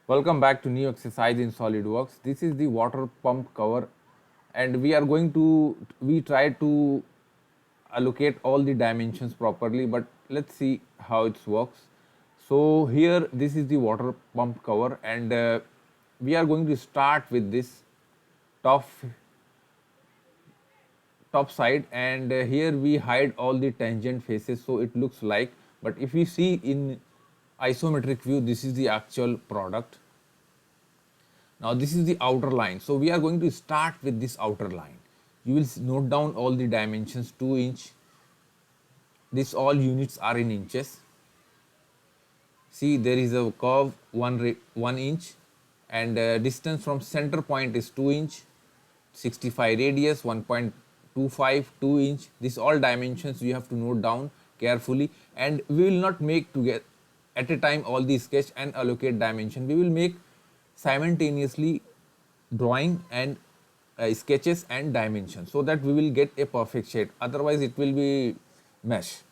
Welcome back to new exercise in SolidWorks. This is the water pump cover, and we try to allocate all the dimensions properly, but let's see how it works. So here this is the water pump cover, and we are going to start with this top top side, and here we hide all the tangent faces so it looks like, but if you see in isometric view, this is the actual product. Now this is the outer line. So we are going to start with this outer line. You will note down all the dimensions, 2 inch. This all units are in inches. See, there is a curve 1 inch, and distance from center point is 2 inch, 65 radius 1.25, 2 inch. This all dimensions you have to note down carefully, and we will not make together at a time all the sketch and allocate dimension. We will make simultaneously drawing and sketches and dimensions, so that we will get a perfect shape, otherwise it will be mesh.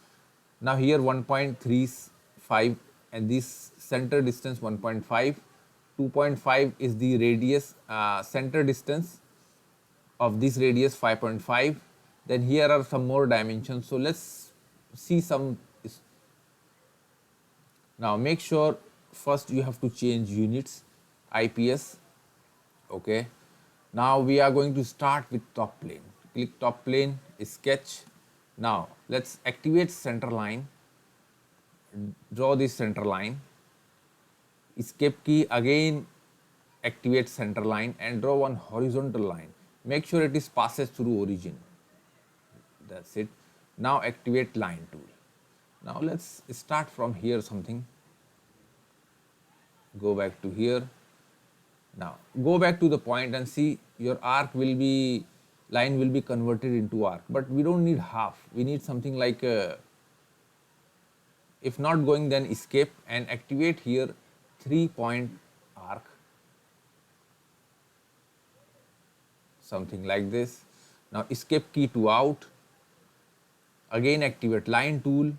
Now here 1.35, and this center distance 1.5, 2.5 is the radius, center distance of this radius 5.5. Then here are some more dimensions, so let's see some. Now make sure first you have to change units, IPS. Okay, now we are going to start with top plane. Click top plane, sketch. Now let's activate center line, draw this center line, escape key, again activate center line and draw one horizontal line. Make sure it is passes through origin. That's it. Now activate line tool. Now let's start from here something. Go back to here. Now go back to the point and see your arc will be, line will be converted into arc, but we don't need half. We need something like if not going, then escape and activate here 3-point arc, something like this. Now escape key to out, again activate line tool.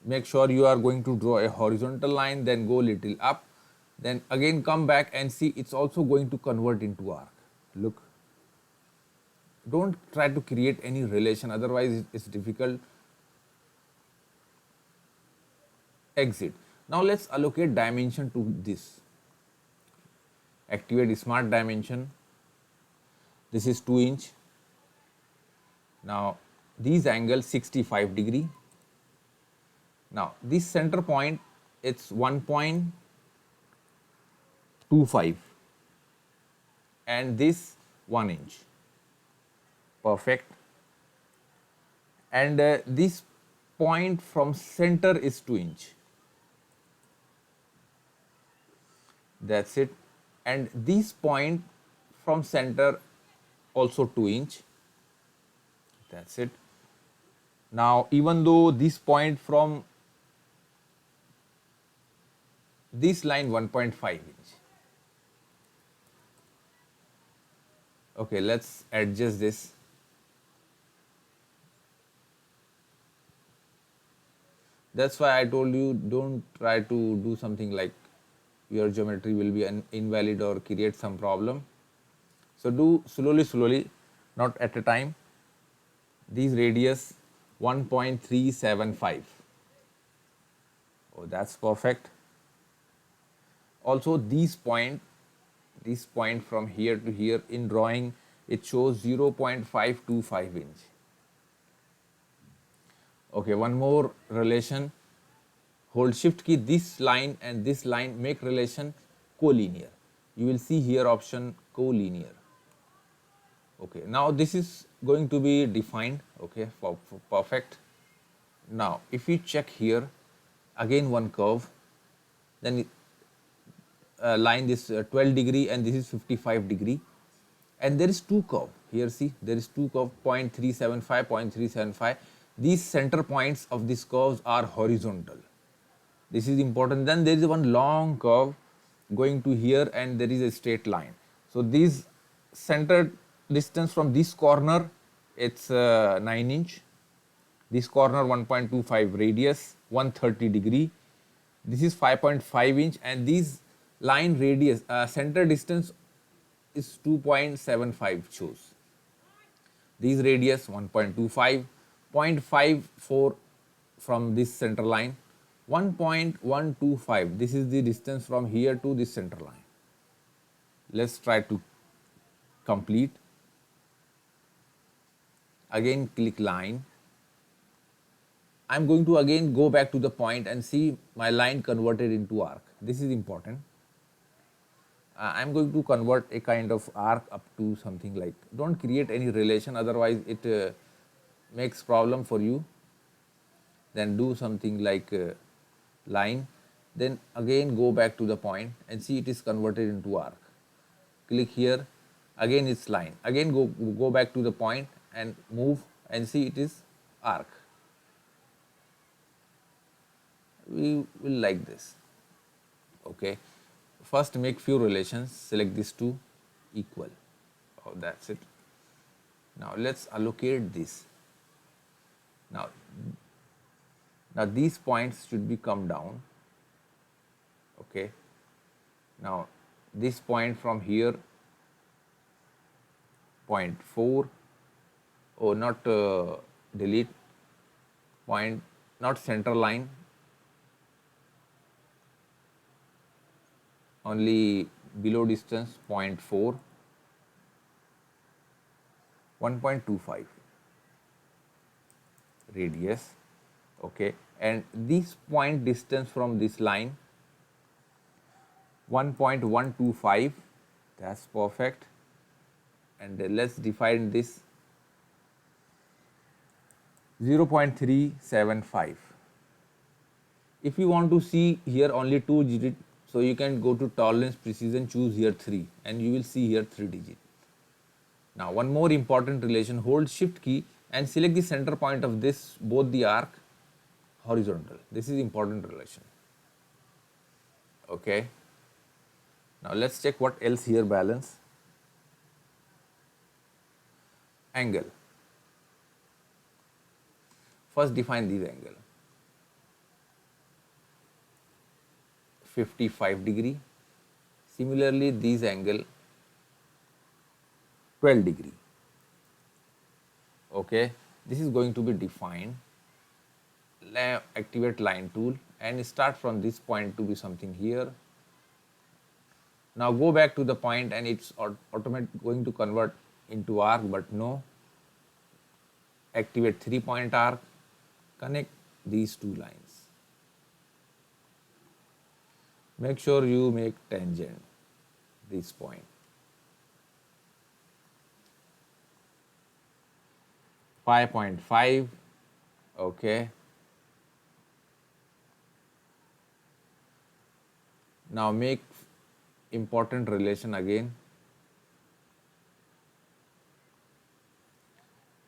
Make sure you are going to draw a horizontal line, then go little up, then again come back and see it's also going to convert into arc. Look, don't try to create any relation, otherwise it's difficult. Exit. Now let's allocate dimension to this. Activate smart dimension. This is 2 inch. Now these angles 65 degree. Now this center point, it's 1.25 and this 1 inch. Perfect. And this point from center is 2 inch. That's it. And this point from center also 2 inch. That's it. Now even though this point from this line 1.5 inch. Okay, let's adjust this. That's why I told you, don't try to do something like your geometry will be invalid or create some problem. So do slowly, not at a time. These radius 1.375. Oh, that's perfect. Also this point from here to here in drawing, it shows 0.525 inch. Okay, one more relation. Hold shift key, this line and this line make relation collinear. You will see here option collinear. Okay, now this is going to be defined. Okay, for perfect. Now if you check here, again one curve, then line this 12 degree and this is 55 degree, and there is two curve here. See, there is two curve, 0.375, 0.375. These center points of these curves are horizontal. This is important. Then there is one long curve going to here and there is a straight line. So this center distance from this corner, it's 9 inch. This corner 1.25 radius, 130 degree. This is 5.5 inch, and these line radius, center distance is 2.75 shows. These radius 1.25, 0.54 from this center line, 1.125. This is the distance from here to this center line. Let's try to complete. Again click line. I'm going to again go back to the point and see my line converted into arc. This is important. I'm going to convert a kind of arc up to something like, don't create any relation, otherwise it makes problem for you. Then do something like line, then again go back to the point and see it is converted into arc. Click here, again it's line, again go back to the point and move and see it is arc. We will like this. Okay, first make few relations, select these two, equal. Oh, that's it. Now let's allocate this. Now these points should be come down. Okay, now this point from here, 0.4, oh not delete, point not center line, only below distance 0.4, 1.25 radius. Okay, and this point distance from this line 1.125, that's perfect. And let's define this 0.375. if you want to see here only 2 digit, so you can go to tolerance precision, choose here 3 and you will see here 3 digit. Now one more important relation, hold shift key and select the center point of this both the arc horizontal. This is important relation. Okay, now let's check what else here balance. Angle, first define this angle 55 degree, similarly this angle 12 degree. Okay, this is going to be defined. Activate line tool and start from this point to be something here. Now go back to the point and it's automatically going to convert into arc, but no. Activate 3-point arc, connect these two lines. Make sure you make tangent this point. 5.5, okay. Now make important relation again.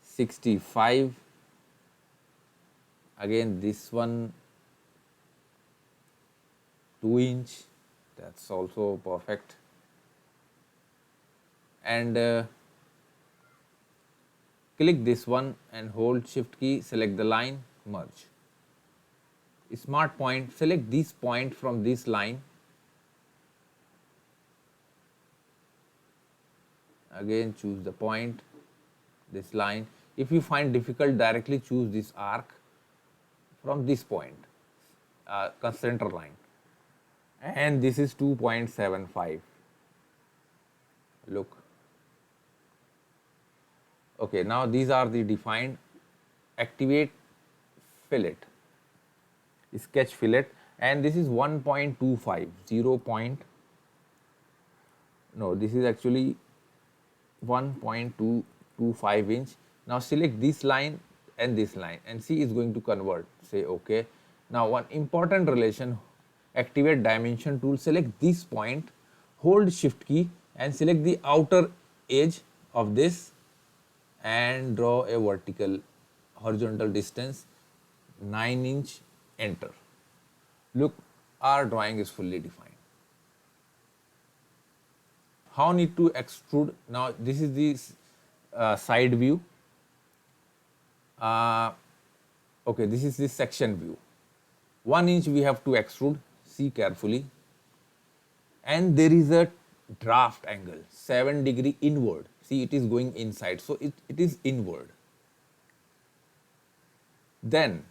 65, again this one 2 inch, that's also perfect. And click this one and hold shift key, select the line, merge. Smart point, select this point from this line. Again choose the point, this line. If you find difficult, directly choose this arc from this point, center line. And this is 2.75. Look. Okay, now these are the defined. Activate fillet, sketch fillet, and this is 1.25, 0. No, this is actually 1.225 inch. Now select this line and this line and see is going to convert. Say okay. Now one important relation, activate dimension tool, select this point, hold shift key and select the outer edge of this and draw a vertical horizontal distance 9 inch, enter. Look, our drawing is fully defined. How need to extrude? Now this is the side view. Okay, this is the section view. 1 inch we have to extrude, see carefully, and there is a draft angle 7 degree inward. See, it is going inside, so it is inward. Then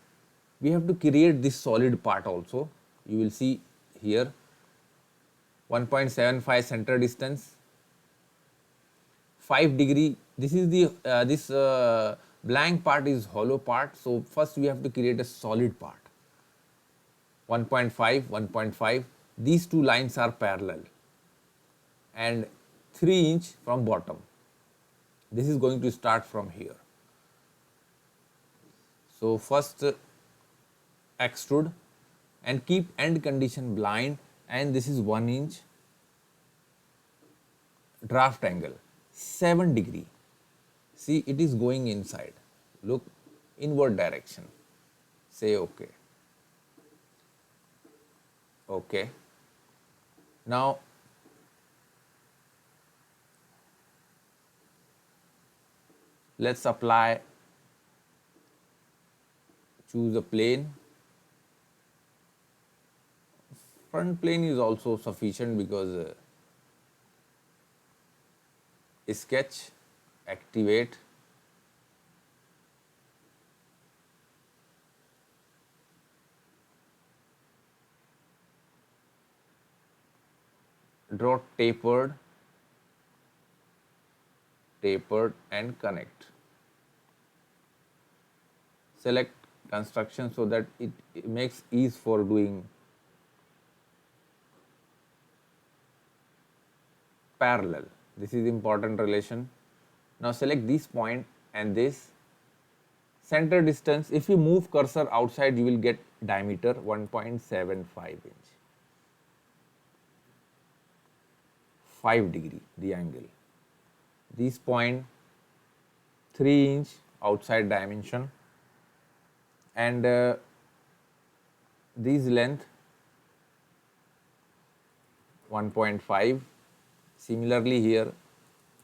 we have to create this solid part also. You will see here 1.75 center distance, 5 degree. This is the this blank part is hollow part. So first we have to create a solid part. 1.5, 1.5. These two lines are parallel, and 3 inch from bottom. This is going to start from here. So first extrude and keep end condition blind, and this is 1 inch draft angle 7 degree. See, it is going inside. Look, inward direction. Say okay. Okay. Now let's apply, choose a plane. Front plane is also sufficient because sketch, activate, draw tapered, and connect. Select construction so that it makes ease for doing parallel. This is important relation. Now select this point and this center distance. If you move cursor outside, you will get diameter 1.75 inch. 5 degree the angle. This point 3 inch outside dimension, and this length 1.5. Similarly here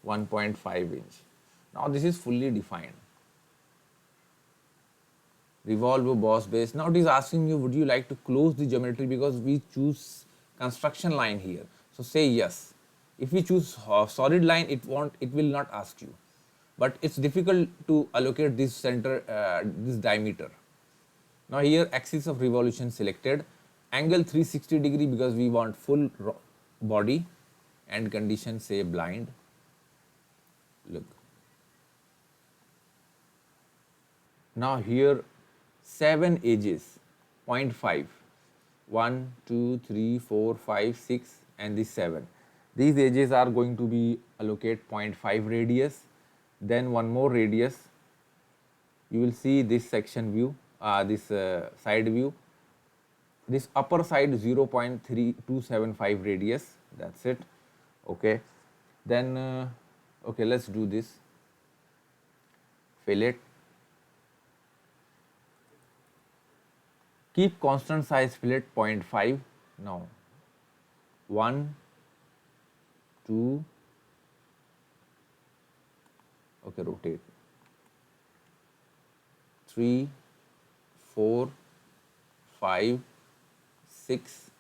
1.5 inch. Now this is fully defined. Revolve boss base. Now it is asking you, would you like to close the geometry, because we choose construction line here. So say yes. If we choose solid line, it will not ask you. But it's difficult to allocate this center, this diameter. Now here axis of revolution selected, angle 360 degree because we want full body, and condition say blind. Look. Now here 7 edges, 0.5, 1, 2, 3, 4, 5, 6, and this 7. These edges are going to be allocate 0.5 radius, then one more radius. You will see this section view, this side view. This upper side 0.3275 radius. That's it. Okay. Then okay, let's do this. Fillet. Keep constant size fillet 0.5. Now 1, 2, okay, rotate, 3, 4, 5, 6,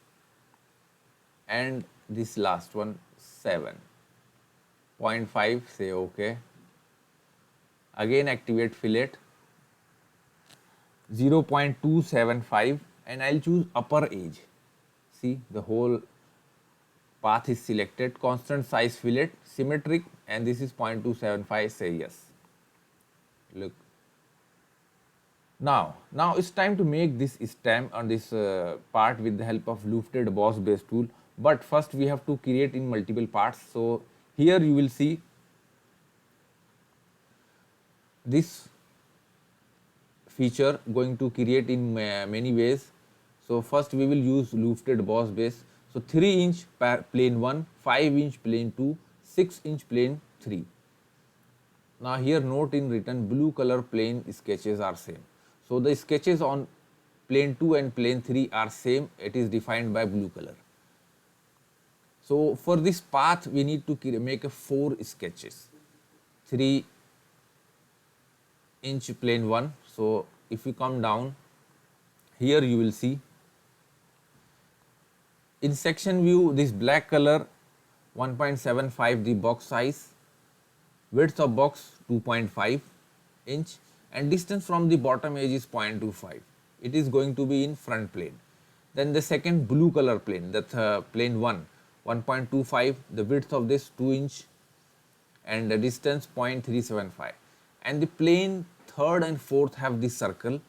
and this last one 7. 0.5, say okay. Again activate fillet 0.275, and I'll choose upper edge. See, the whole path is selected. Constant size fillet, symmetric, and this is 0.275, say yes. Look. Now it's time to make this stem on this part with the help of lufted boss base tool. But first we have to create in multiple parts. So here you will see this feature going to create in many ways. So first we will use lufted boss base. So 3 inch plane 1, 5 inch plane 2, 6 inch plane 3. Now here note in written, blue color plane sketches are same. So the sketches on plane 2 and plane 3 are same. It is defined by blue color. So for this path we need to make a 4 sketches. 3 inch plane 1. So if you come down here, you will see In section view, this black color 1.75 the box size, width of box 2.5 inch, and distance from the bottom edge is 0.25. It is going to be in front plane. Then the second blue color plane, that's plane 1.25, the width of this 2 inch and the distance 0.375. And the plane third and fourth have this circle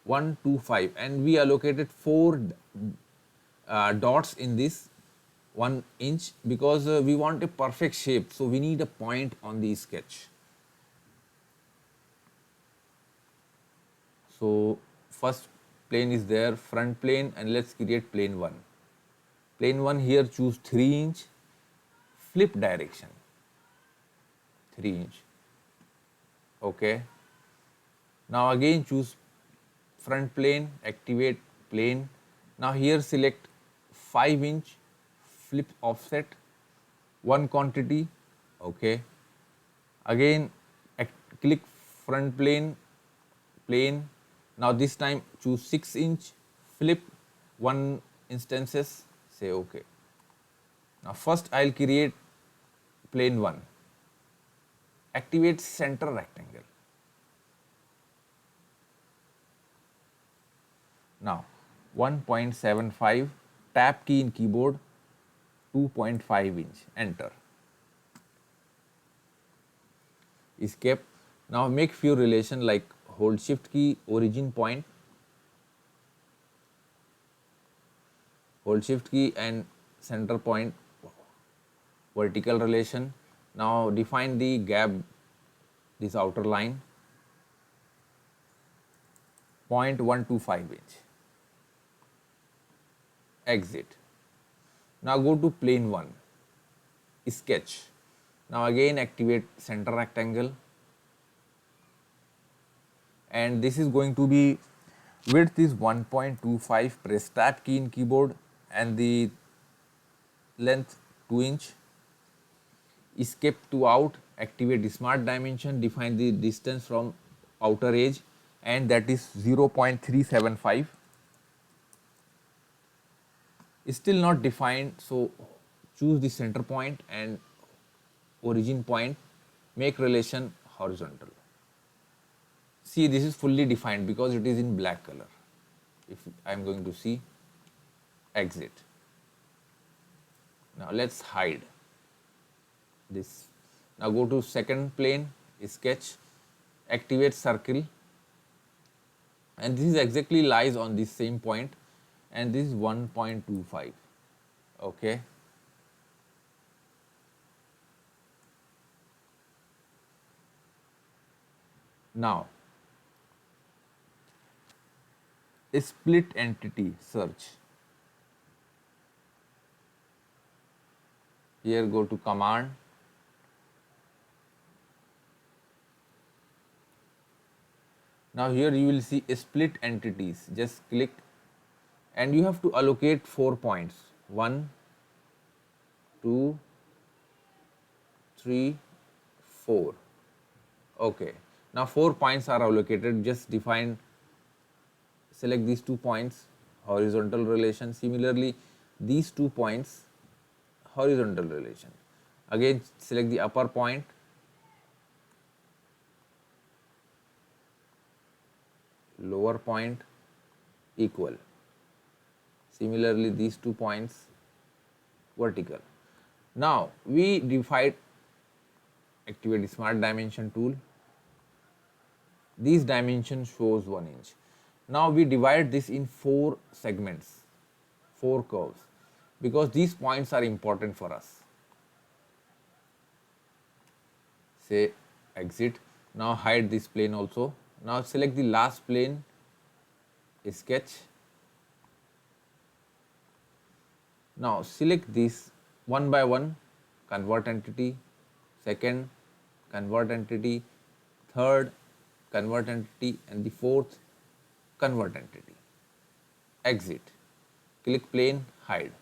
1, 2, 5, and we allocated 4 dots in this 1 inch because we want a perfect shape, so we need a point on the sketch. So first plane is there, front plane, and let's create plane 1. Plane 1 here, choose 3 inch, flip direction 3 inch. Okay. Now again choose front plane, activate plane. Now here select 5 inch, flip offset, 1 quantity. Okay. Again click front plane, plane. Now this time choose 6 inch, flip 1 instances, say okay. Now first I will create plane 1. Activate center rectangle. Now 1.75, tap key in keyboard, 2.5 inch, enter. Escape. Now make few relation like hold shift key, origin point, hold shift key and center point, vertical relation. Now define the gap, this outer line, 0.125 inch. Exit. Now go to plane 1, sketch. Now again activate center rectangle, and this is going to be width is 1.25, press tab key in keyboard, and the length 2 inch. Escape to out, activate smart dimension, define the distance from outer edge, and that is 0.375. Still not defined, so choose the center point and origin point, make relation horizontal. See, this is fully defined because it is in black color. If I am going to see, exit. Now let's hide this. Now go to second plane, sketch, activate circle, and this is exactly lies on this same point, and this is 1.25. Okay. Now a split entity search. Here go to command, now here you will see split entities. Just click and you have to allocate 4 points, 1, 2, 3, 4. Okay. Now 4 points are allocated. Just define, select these 2 points, horizontal relation. Similarly, these 2 points, horizontal relation. Again select the upper point, lower point, equal. Similarly, these 2 points, vertical. Now we divide, activate smart dimension tool. These dimension shows 1 inch. Now we divide this in 4 segments, 4 curves, because these points are important for us. Say exit. Now hide this plane also. Now select the last plane, sketch. Now select this one by one, convert entity, second convert entity, third convert entity, and the fourth convert entity. Exit. Click plane, hide.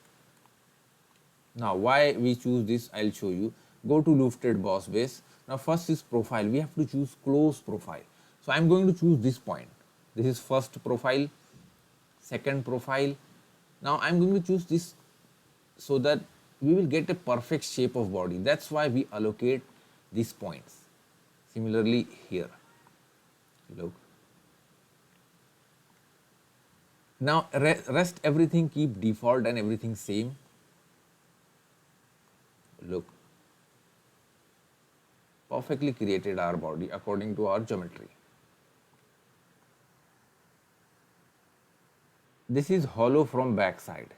Now why we choose this, I will show you. Go to lofted boss base. Now first is profile. We have to choose close profile. So I am going to choose this point. This is first profile, second profile. Now I am going to choose this so that we will get a perfect shape of body. That's why we allocate these points. Similarly here, look. Now rest everything keep default and everything same. Look, perfectly created our body according to our geometry. This is hollow from back side.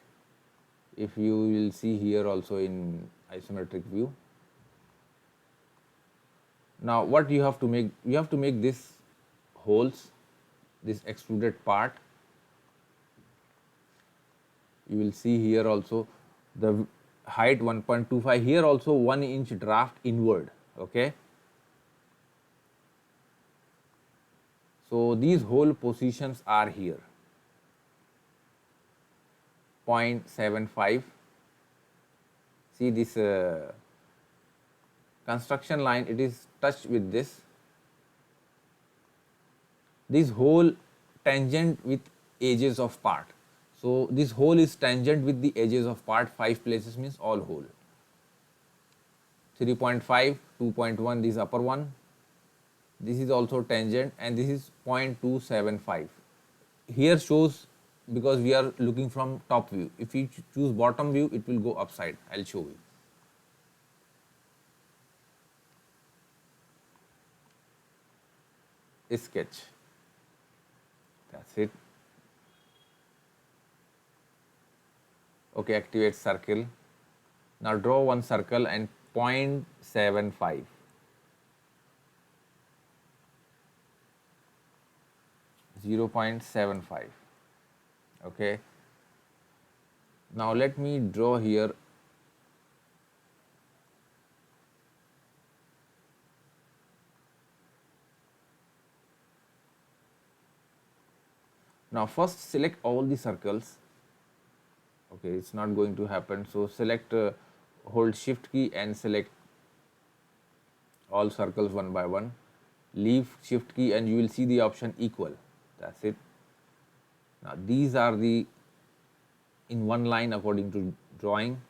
If you will see here also in isometric view. Now what you have to make? You have to make this holes, this extruded part. You will see here also the height 1.25, here also 1 inch draft inward. Okay. So these hole positions are here. 0.75. See this construction line, it is touched with this. This hole tangent with edges of part. So this hole is tangent with the edges of part. 5 places means all hole. 3.5, 2.1, this upper one. This is also tangent, and this is 0.275. Here shows because we are looking from top view. If you choose bottom view, it will go upside. I'll show you. A sketch. That's it. Okay, activate circle. Now draw one circle and 0.75. .75. Okay. Now let me draw here now first select all the circles. Okay, it's not going to happen. So select hold shift key and select all circles one by one. Leave shift key and you will see the option equal. That's it. Now these are the in one line according to drawing.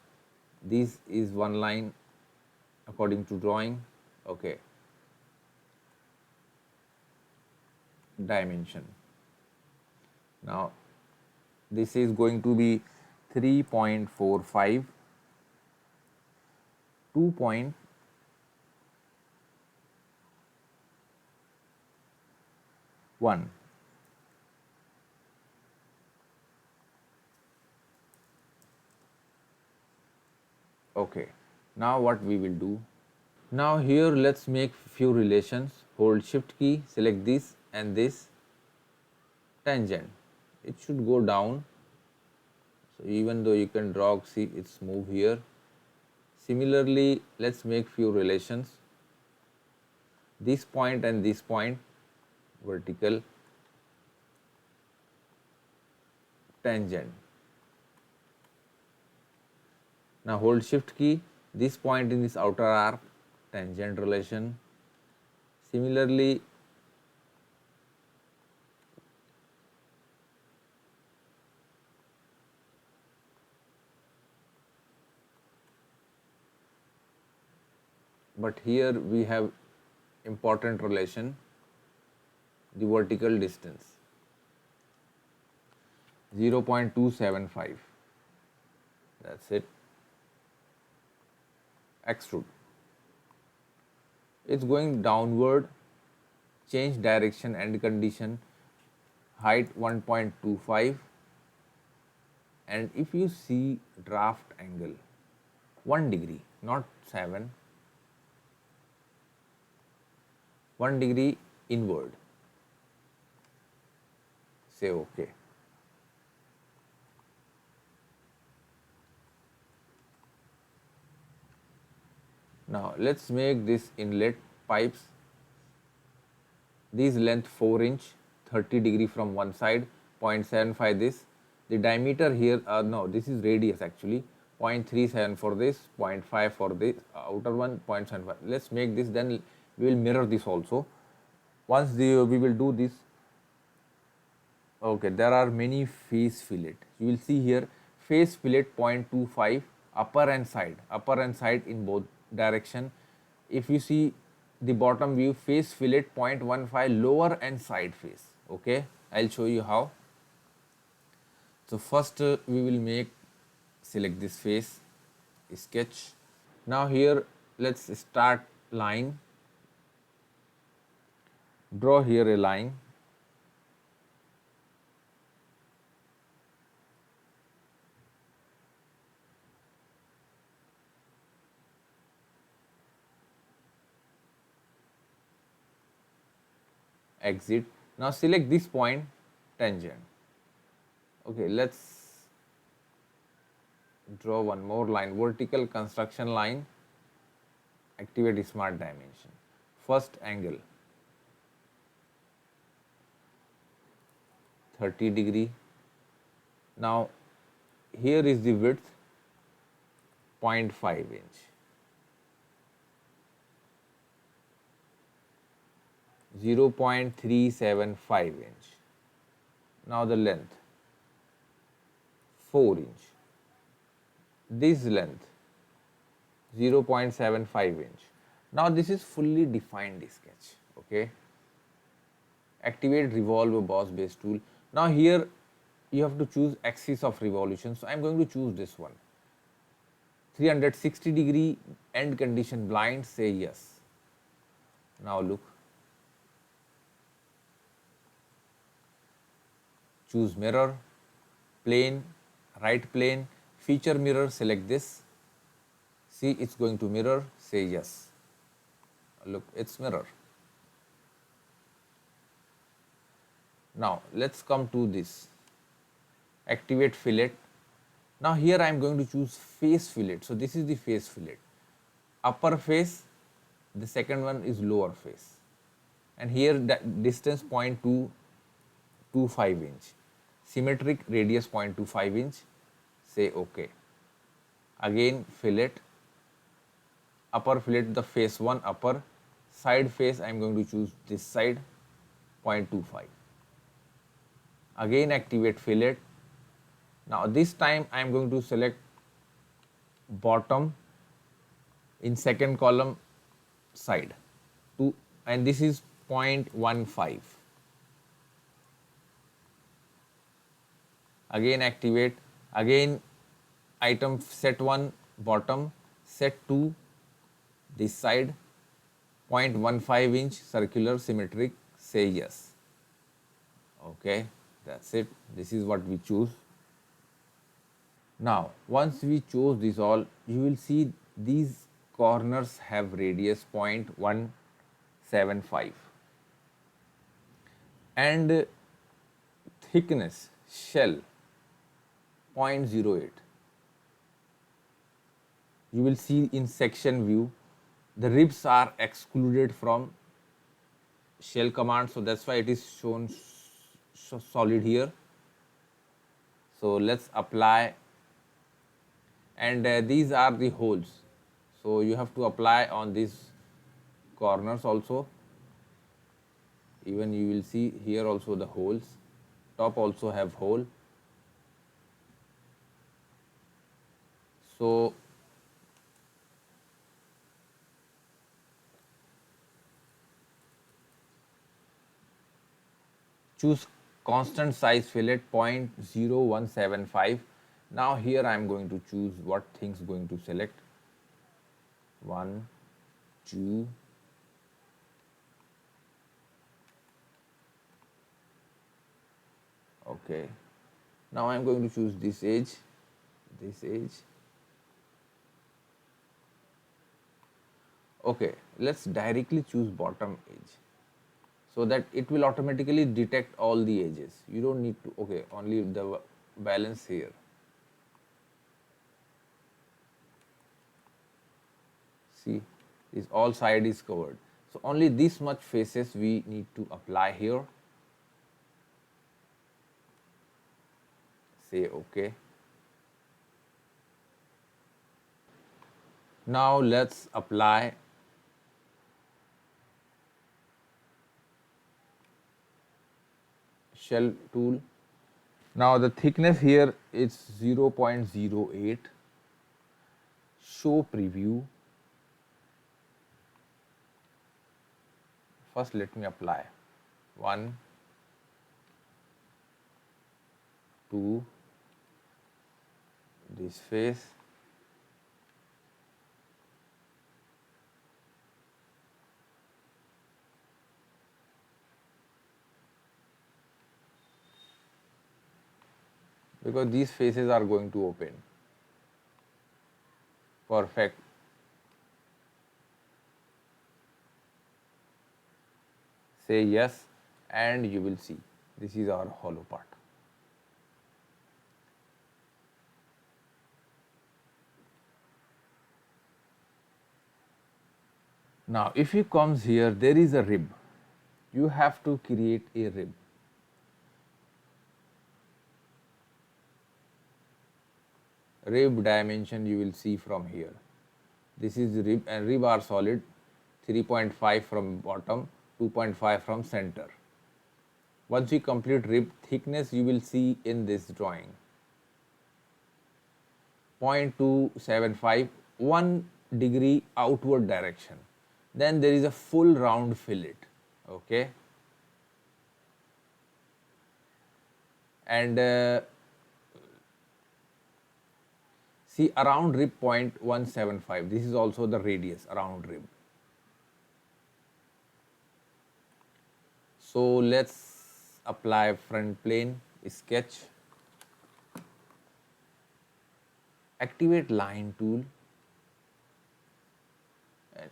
This is one line according to drawing. Okay. Dimension. Now this is going to be 3.45, 2.1. Okay, now what we will do? Now here let's make few relations. Hold shift key, select this and this tangent. It should go down. So even though you can draw, see it's move here. Similarly, let's make few relations. This point and this point, vertical, tangent. Now hold shift key, this point in this outer arc, tangent relation. Similarly, but here we have important relation, the vertical distance, 0.275. That's it. Extrude. It's going downward, change direction and condition, height 1.25, and if you see draft angle 1 degree, not 7, 1 degree inward. Say okay. Now let's make this inlet pipes. These length 4 inch, 30 degree from one side, 0.75 this. The diameter here, no, this is radius actually, 0.37 for this, 0.5 for this, outer one, 0.75. Let's make this, then we will mirror this also. Once we will do this, okay, there are many face fillet. You will see here face fillet 0.25, upper and side in both direction. If you see the bottom view, face fillet 0.15 lower and side face. Okay, I'll show you how. So first we will select this face, sketch. Now here let's start line, draw here a line, exit. Now select this point, tangent. Okay, let's draw one more line, vertical construction line, activate smart dimension. First angle 30°. Now here is the width 0.5 inch, 0.375 inch. Now the length 4 inch. This length 0.75 inch. Now this is fully defined sketch. Okay. Activate revolve boss base tool. Now here you have to choose axis of revolution. So I am going to choose this one. 360° end condition blind, say yes. Now look. Choose mirror, plane, right plane, feature mirror, select this. See, it's going to mirror, say yes. Look, it's mirror. Now let's come to this. Activate fillet. Now here I am going to choose face fillet. So this is the face fillet. Upper face, the second one is lower face. And here the distance 0.225 inch. Symmetric radius 0.25 inch. Say OK. Again fillet. Upper fillet, the face one upper. Side face I am going to choose this side 0.25. Again activate fillet. Now this time I am going to select bottom in second column side and this is 0.15. Again activate, again item set 1 bottom, set 2 this side 0.15 inch circular symmetric, say yes. Okay, that's it. This is what we choose. Now once we chose this all, you will see these corners have radius 0.175 and thickness shell 0.08. You will see in section view the ribs are excluded from shell command, so that's why it is shown solid here. So let's apply, and these are the holes, so you have to apply on these corners also. Even you will see here also the holes, top also have hole. So choose constant size fillet 0.0175. Now here I am going to choose what things going to select. 1, 2, okay. Now I am going to choose this edge, this edge. Okay, let's directly choose bottom edge, so that it will automatically detect all the edges. You don't need to, okay, only the balance here. See, this all side is covered. So only this much faces we need to apply here. Say OK. Now let's apply shell tool. Now the thickness here is 0.08. show preview. First let me apply 1, 2, this face, because these faces are going to open. Perfect. Say yes and you will see this is our hollow part. Now if you comes here, there is a rib. You have to create a rib. Rib dimension you will see from here. This is rib and rib are solid, 3.5 from bottom, 2.5 from center. Once we complete rib thickness, you will see in this drawing 0.275, 1 degree outward direction. Then there is a full round fillet, okay, and see around rib 0.175. This is also the radius around rib. So let's apply front plane sketch. Activate line tool. And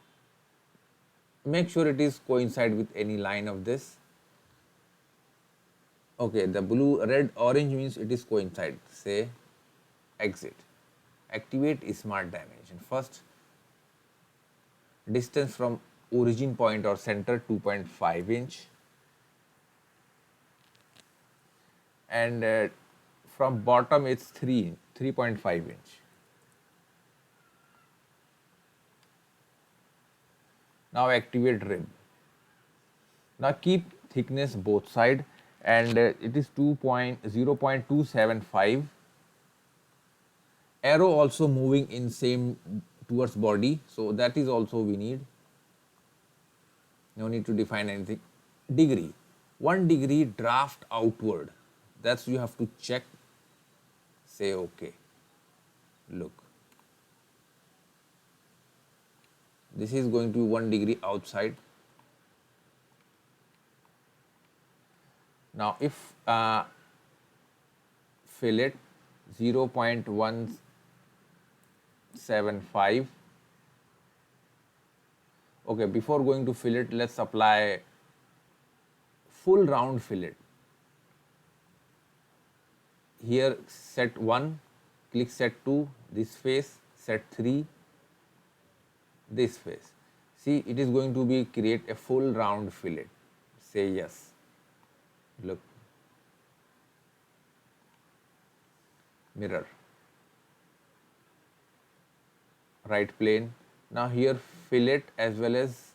make sure it is coincide with any line of this. Okay, the blue, red, orange means it is coincide. Say exit. Activate smart dimension. First, distance from origin point or center 2.5 inch, and from bottom it's 3.5 inch. Now activate rib. Now keep thickness both side, and it is 0.275. Arrow also moving in same towards body, so that is also we need. No need to define anything. Degree, 1 degree draft outward. That's you have to check. Say okay. Look. This is going to be 1 degree outside. Now if fillet 0.175. Okay, before going to fillet, let's apply full round fillet. Here set 1, click set 2, this face, set 3, this face. See, it is going to be create a full round fillet. Say yes. Look. Mirror. Right plane. Now here fillet as well as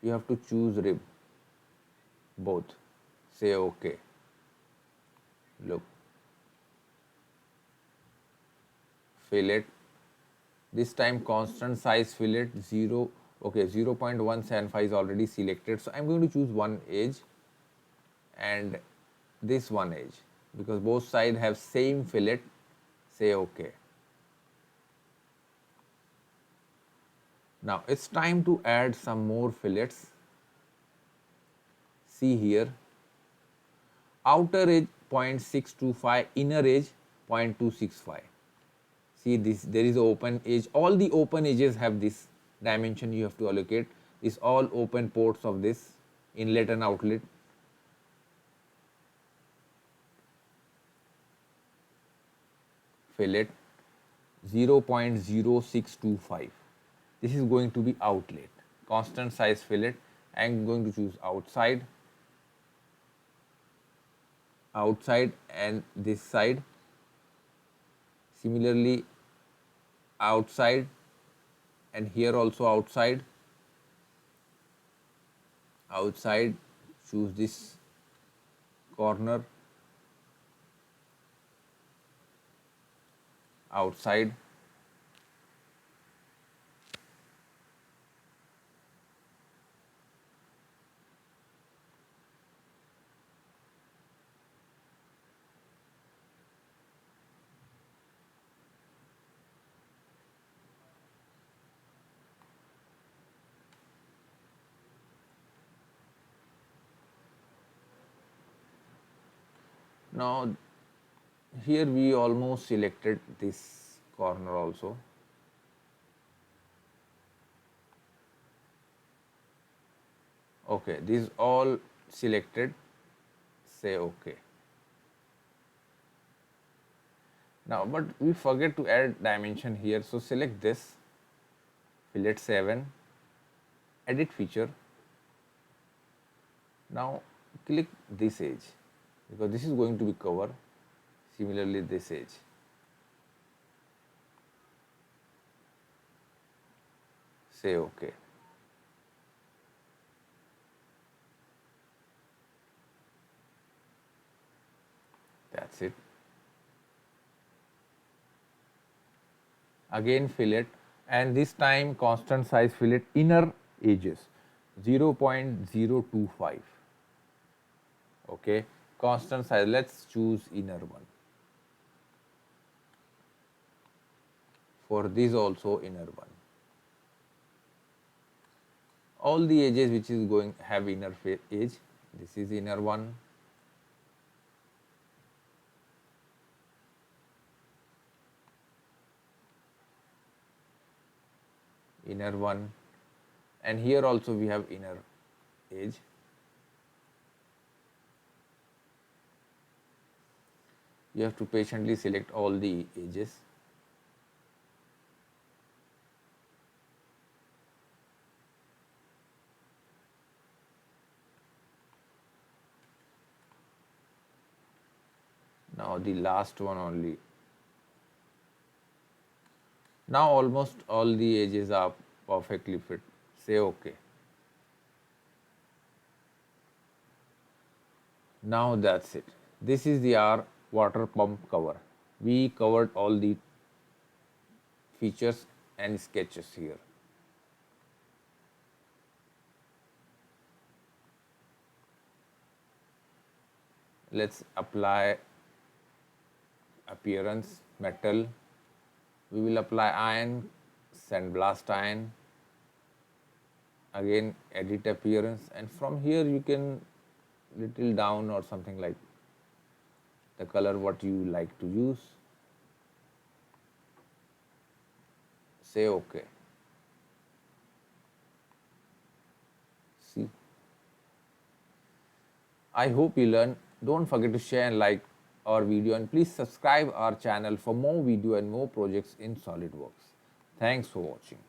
you have to choose rib. Both. Say okay. Look. Fillet. This time constant size fillet 0. Okay, 0.175 is already selected. So I'm going to choose one edge and this one edge because both sides have same fillet. Say okay. Now it's time to add some more fillets. See here. Outer edge 0.625, inner edge 0.265. See this, there is an open edge. All the open edges have this dimension you have to allocate. This all open ports of this inlet and outlet. Fillet 0.0625. This is going to be outlet. Constant size fillet. I am going to choose outside, outside and this side. Similarly outside and here also outside. Outside, choose this corner. Outside. Now here we almost selected this corner also. Okay, this is all selected, say OK. Now, but we forget to add dimension here, so select this, fillet 7, edit feature. Now click this edge because this is going to be cover, similarly this edge. Say OK. That's it. Again fillet, and this time constant size fillet inner edges 0.025. Okay, constant size, let's choose inner one. For this also inner one. All the edges which is going have inner edge. This is inner one. Inner one, and here also we have inner edge. You have to patiently select all the edges. Now the last one only. Now almost all the edges are perfectly fit. Say OK. Now that's it. This is our water pump cover. We covered all the features and sketches here. Let's apply appearance, metal. We will apply iron, sandblast iron. Again edit appearance, and from here you can little down or something like the color what you like to use. Say OK. See, I hope you learn. Don't forget to share and like our video, and please subscribe our channel for more video and more projects in SolidWorks. Thanks for watching.